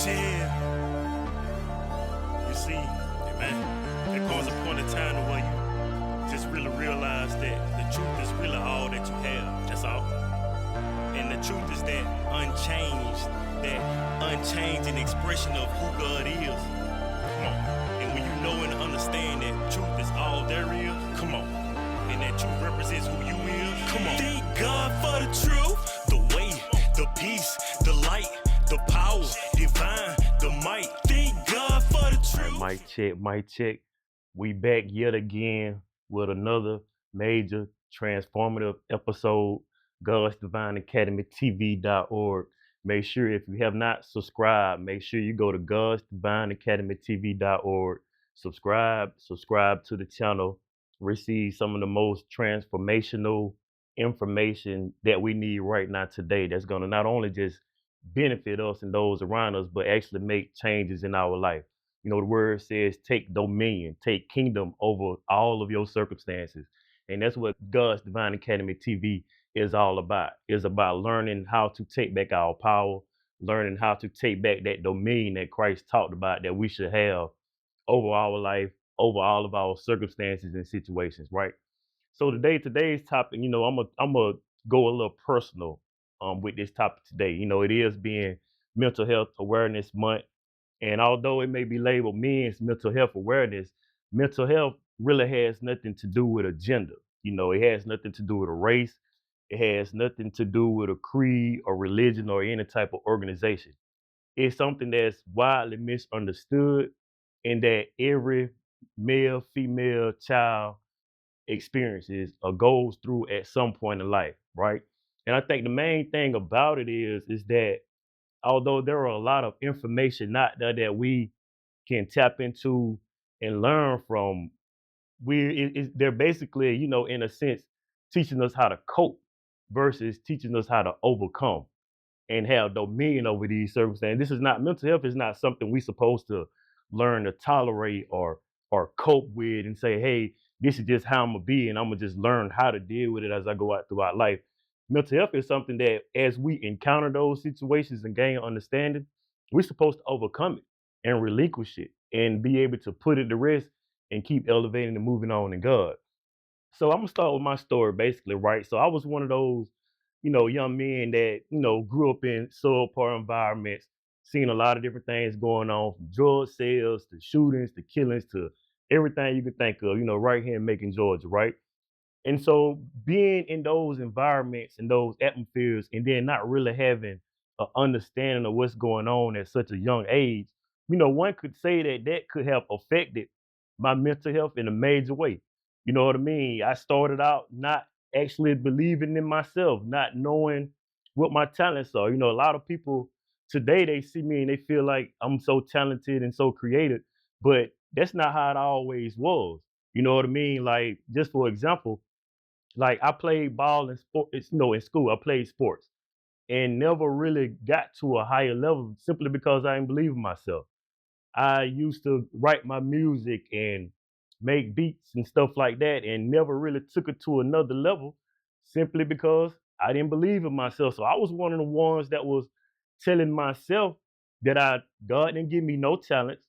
Yeah, you see, hey man, there comes a point in time to where you just really realize that the truth is really all that you have. That's all. And the truth is that unchanging expression of who God is. Come on. And when you know and understand that truth is all there is, come on. And that truth represents who you is, come on. Thank God for the truth, the way, the peace, the light, the power, divine, the might. Thank God for the truth. Mic check, mic check. We back yet again with another major transformative episode. God's Divine Academy TV.org. Make sure if you have not subscribed, make sure you go to God's Divine Academy TV.org. Subscribe to the channel. Receive some of the most transformational information that we need right now today. That's going to not only just benefit us and those around us, but actually make changes in our life. You know, the word says take dominion, take kingdom over all of your circumstances. And that's what God's Divine Academy TV is all about. It's about learning how to take back our power, learning how to take back that dominion that Christ talked about that we should have over our life, over all of our circumstances and situations, right? So today's topic, I'm gonna go a little personal with this topic today. You know, it is being Mental Health Awareness Month. And although it may be labeled men's mental health awareness, mental health really has nothing to do with a gender. You know, it has nothing to do with a race. It has nothing to do with a creed or religion or any type of organization. It's something that's widely misunderstood and that every male, female, child experiences or goes through at some point in life, right? And I think the main thing about it is that although there are a lot of information out there that we can tap into and learn from, they're basically, in a sense, teaching us how to cope versus teaching us how to overcome and have dominion over these circumstances. This is not mental health is not something we supposed to learn to tolerate or cope with and say, hey, this is just how I'm gonna be, and I'm gonna just learn how to deal with it as I go out throughout life. Mental health is something that as we encounter those situations and gain understanding, we're supposed to overcome it and relinquish it and be able to put it to rest and keep elevating and moving on in God. So I'm gonna start with my story basically, right? So I was one of those, young men that, grew up in subpar environments, seen a lot of different things going on, from drug sales to shootings to killings to everything you could think of, right here in Macon, Georgia, right? And so being in those environments and those atmospheres and then not really having an understanding of what's going on at such a young age, one could say that that could have affected my mental health in a major way. You know what I mean? I started out not actually believing in myself, not knowing what my talents are. You know, a lot of people today they see me and they feel like I'm so talented and so creative, but that's not how it always was. You know what I mean? Like, just for example, like I played ball in sport, in school. I played sports and never really got to a higher level simply because I didn't believe in myself. I used to write my music and make beats and stuff like that and never really took it to another level simply because I didn't believe in myself. So I was one of the ones that was telling myself that God didn't give me no talents,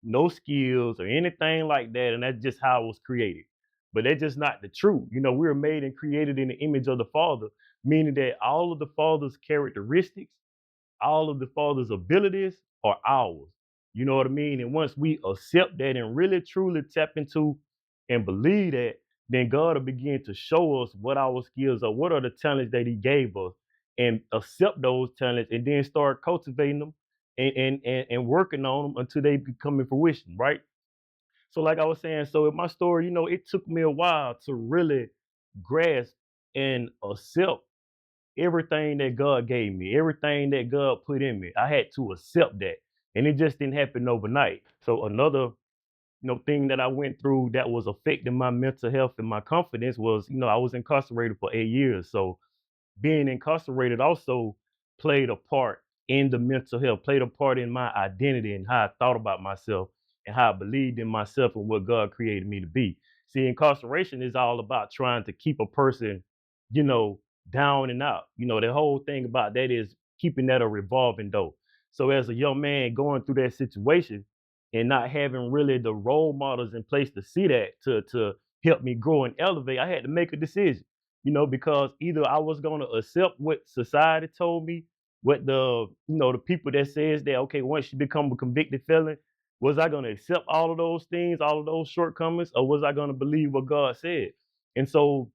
no skills or anything like that. And that's just how I was created. But that's just not the truth. You know, we were made and created in the image of the Father, meaning that all of the Father's characteristics, all of the Father's abilities are ours. You know what I mean? And once we accept that and really truly tap into and believe that, then God will begin to show us what our skills are, what are the talents that He gave us, and accept those talents and then start cultivating them and working on them until they become in fruition, right? So, like I was saying, so in my story, it took me a while to really grasp and accept everything that God gave me, everything that God put in me. I had to accept that. And it just didn't happen overnight. So another, thing that I went through that was affecting my mental health and my confidence was, I was incarcerated for 8 years. So being incarcerated also played a part in the mental health, played a part in my identity and how I thought about myself and how I believed in myself and what God created me to be. See, incarceration is all about trying to keep a person, you know, down and out. The whole thing about that is keeping that a revolving door. So as a young man going through that situation and not having really the role models in place to see that to help me grow and elevate, I had to make a decision, because either I was going to accept what society told me, what the people that says that, okay, once you become a convicted felon, was I going to accept all of those things, all of those shortcomings, or was I going to believe what God said? And so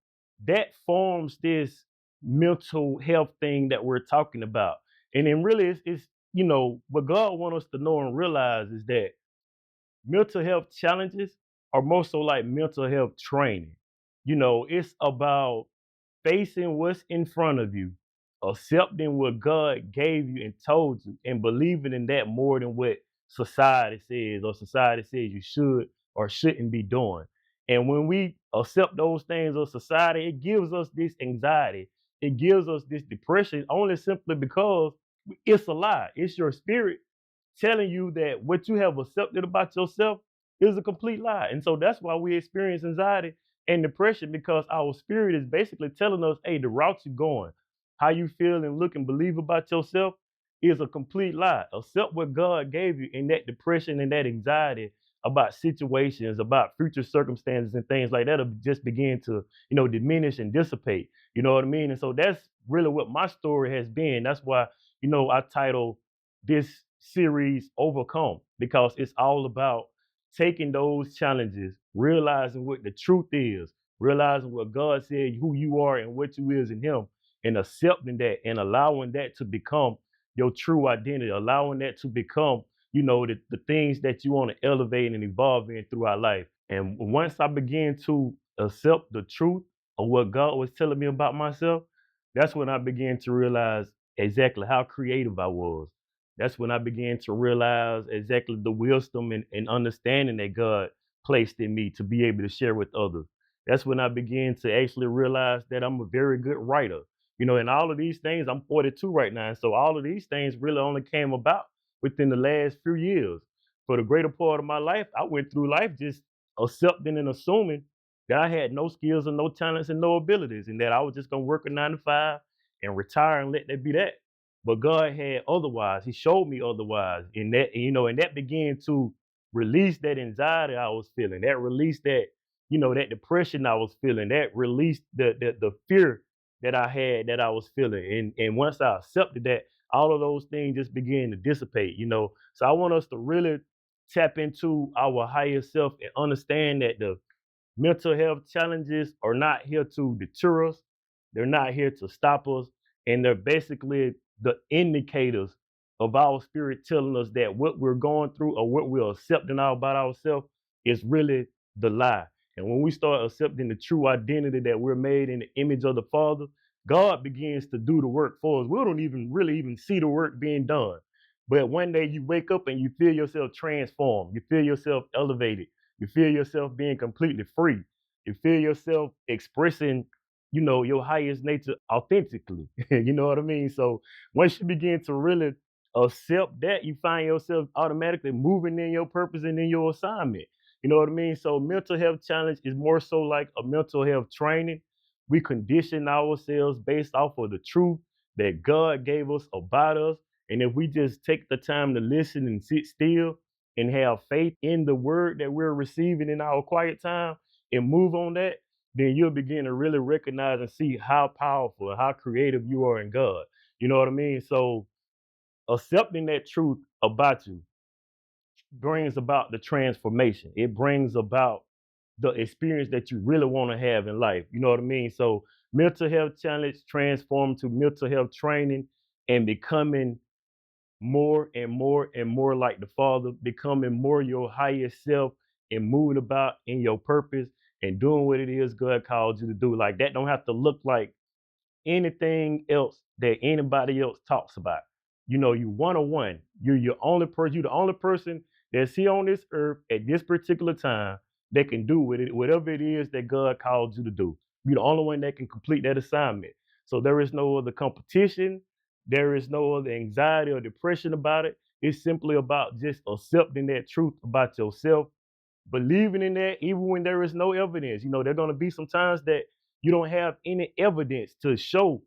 that forms this mental health thing that we're talking about. And then really it's what God wants us to know and realize is that mental health challenges are more so like mental health training. It's about facing what's in front of you, accepting what God gave you and told you, and believing in that more than what society says or society says you should or shouldn't be doing. And when we accept those things of society, it gives us this anxiety. It gives us this depression only simply because it's a lie. It's your spirit telling you that what you have accepted about yourself is a complete lie. And so that's why we experience anxiety and depression, because our spirit is basically telling us, hey, the route you're going, how you feel and look and believe about yourself is a complete lie. Accept what God gave you, and that depression and that anxiety about situations, about future circumstances and things like that will just begin to, diminish and dissipate. You know what I mean? And so that's really what my story has been. That's why, I title this series Overcome, because it's all about taking those challenges, realizing what the truth is, realizing what God said, who you are and what you is in Him, and accepting that and allowing that to become your true identity, allowing that to become, the things that you want to elevate and evolve in throughout life. And once I began to accept the truth of what God was telling me about myself, that's when I began to realize exactly how creative I was. That's when I began to realize exactly the wisdom and understanding that God placed in me to be able to share with others. That's when I began to actually realize that I'm a very good writer. And all of these things, I'm 42 right now. And so all of these things really only came about within the last few years. For the greater part of my life, I went through life just accepting and assuming that I had no skills and no talents and no abilities, and that I was just gonna work a 9 to 5 and retire and let that be that. But God had otherwise. He showed me otherwise. And that began to release that anxiety I was feeling. That released that depression I was feeling. That released the fear that I had that I was feeling. And once I accepted that, all of those things just began to dissipate. So I want us to really tap into our higher self and understand that the mental health challenges are not here to deter us. They're not here to stop us. And they're basically the indicators of our spirit telling us that what we're going through or what we're accepting about ourselves is really the lie. And when we start accepting the true identity that we're made in the image of the Father, God begins to do the work for us. We don't even really even see the work being done. But one day you wake up and you feel yourself transformed. You feel yourself elevated. You feel yourself being completely free. You feel yourself expressing, your highest nature authentically. You know what I mean? So once you begin to really accept that, you find yourself automatically moving in your purpose and in your assignment. You know what I mean? So mental health challenge is more so like a mental health training. We condition ourselves based off of the truth that God gave us about us. And if we just take the time to listen and sit still and have faith in the word that we're receiving in our quiet time and move on that, then you'll begin to really recognize and see how powerful and how creative you are in God. You know what I mean? So accepting that truth about you brings about the transformation. It brings about the experience that you really want to have in life. You know what I mean? So mental health challenge transform to mental health training and becoming more and more and more like the Father, becoming more your highest self and moving about in your purpose and doing what it is God called you to do. Like that don't have to look like anything else that anybody else talks about. You one on one. You're your only person. You're the only person that's here on this earth at this particular time that can do with it, whatever it is that God called you to do. You're the only one that can complete that assignment. So there is no other competition. There is no other anxiety or depression about it. It's simply about just accepting that truth about yourself, believing in that even when there is no evidence. There are going to be some times that you don't have any evidence to show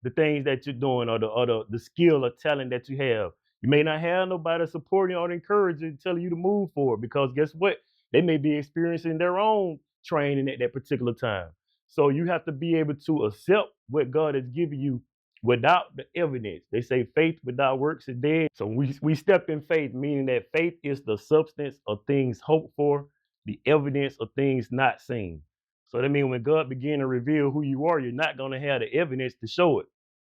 the things that you're doing or the skill or talent that you have. You may not have nobody supporting or encouraging, telling you to move forward, because guess what? They may be experiencing their own training at that particular time. So you have to be able to accept what God has given you without the evidence. They say faith without works is dead. So we step in faith, meaning that faith is the substance of things hoped for, the evidence of things not seen. So that means when God begin to reveal who you are, you're not going to have the evidence to show it.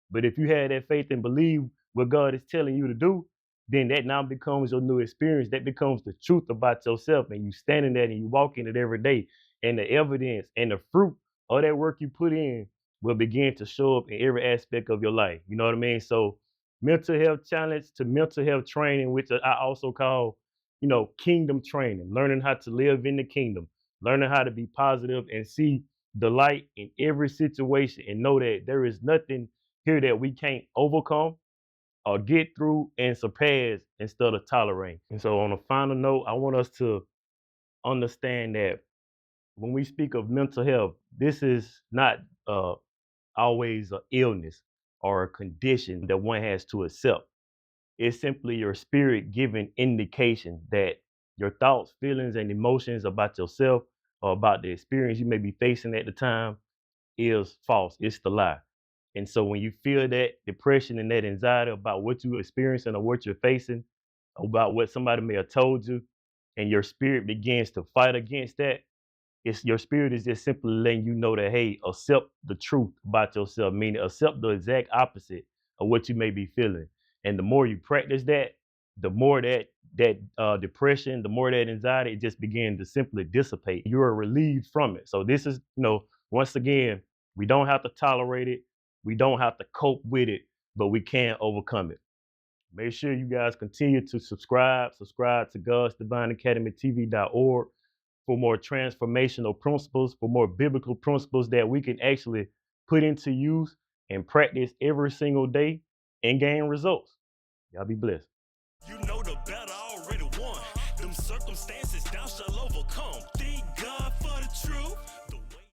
But if you have that faith and believe what God is telling you to do, then that now becomes your new experience. That becomes the truth about yourself. And you stand in that and you walk in it every day. And the evidence and the fruit of that work you put in will begin to show up in every aspect of your life. You know what I mean? So mental health challenge to mental health training, which I also call, kingdom training, learning how to live in the kingdom, learning how to be positive and see the light in every situation and know that there is nothing here that we can't overcome or get through and surpass instead of tolerate. And so on a final note, I want us to understand that when we speak of mental health, this is not always an illness or a condition that one has to accept. It's simply your spirit giving indication that your thoughts, feelings, and emotions about yourself or about the experience you may be facing at the time is false. It's the lie. And so when you feel that depression and that anxiety about what you're experiencing or what you're facing, about what somebody may have told you, and your spirit begins to fight against that, it's your spirit is just simply letting you know that, hey, accept the truth about yourself, meaning accept the exact opposite of what you may be feeling. And the more you practice that, the more that depression, the more that anxiety, it just begins to simply dissipate. You are relieved from it. So this is, once again, we don't have to tolerate it. We don't have to cope with it, but we can overcome it. Make sure you guys continue to subscribe to God's Divine Academy TV.org for more transformational principles, for more biblical principles that we can actually put into use and practice every single day and gain results. Y'all be blessed. You know the battle already won. Them circumstances thou shalt overcome. Thank God for the truth.